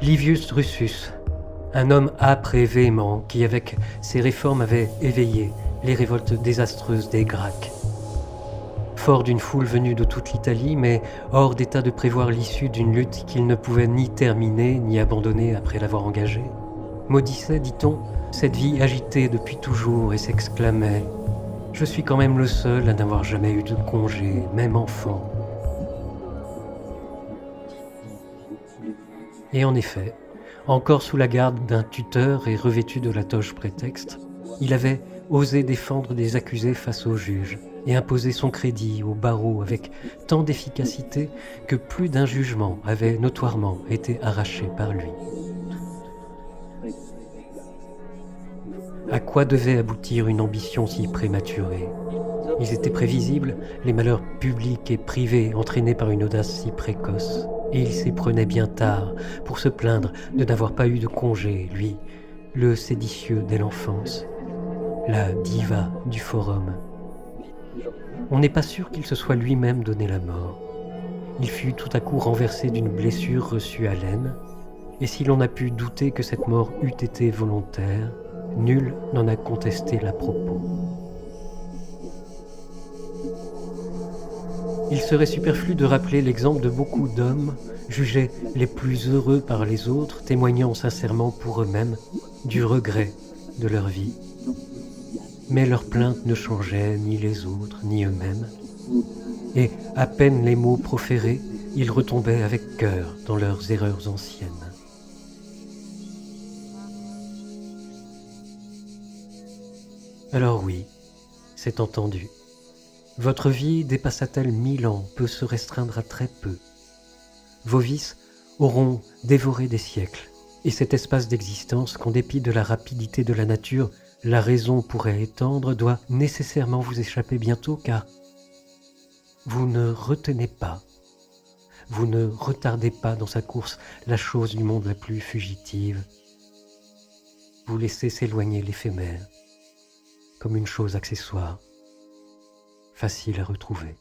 Livius Drusus, un homme âpre et véhément qui, avec ses réformes, avait éveillé les révoltes désastreuses des Gracques. Fort d'une foule venue de toute l'Italie, mais hors d'état de prévoir l'issue d'une lutte qu'il ne pouvait ni terminer ni abandonner après l'avoir engagée, maudissait, dit-on, cette vie agitée depuis toujours et s'exclamait « Je suis quand même le seul à n'avoir jamais eu de congé, même enfant. » Et en effet, encore sous la garde d'un tuteur et revêtu de la toge prétexte, il avait osé défendre des accusés face au juge et imposer son crédit au barreau avec tant d'efficacité que plus d'un jugement avait notoirement été arraché par lui. À quoi devait aboutir une ambition si prématurée ? Ils étaient prévisibles, les malheurs publics et privés entraînés par une audace si précoce. Et il s'y prenait bien tard pour se plaindre de n'avoir pas eu de congé, lui, le séditieux dès l'enfance, la diva du forum. On n'est pas sûr qu'il se soit lui-même donné la mort. Il fut tout à coup renversé d'une blessure reçue à l'aine, et si l'on a pu douter que cette mort eût été volontaire, nul n'en a contesté l'à propos. Il serait superflu de rappeler l'exemple de beaucoup d'hommes jugés les plus heureux par les autres, témoignant sincèrement pour eux-mêmes du regret de leur vie. Mais leurs plaintes ne changeaient ni les autres, ni eux-mêmes, et à peine les mots proférés, ils retombaient avec cœur dans leurs erreurs anciennes. Alors oui, c'est entendu. Votre vie dépassa-t-elle 1000 ans, peut se restreindre à très peu. Vos vices auront dévoré des siècles, et cet espace d'existence, qu'en dépit de la rapidité de la nature, la raison pourrait étendre, doit nécessairement vous échapper bientôt, car vous ne retenez pas, vous ne retardez pas dans sa course la chose du monde la plus fugitive. Vous laissez s'éloigner l'éphémère, comme une chose accessoire, facile à retrouver.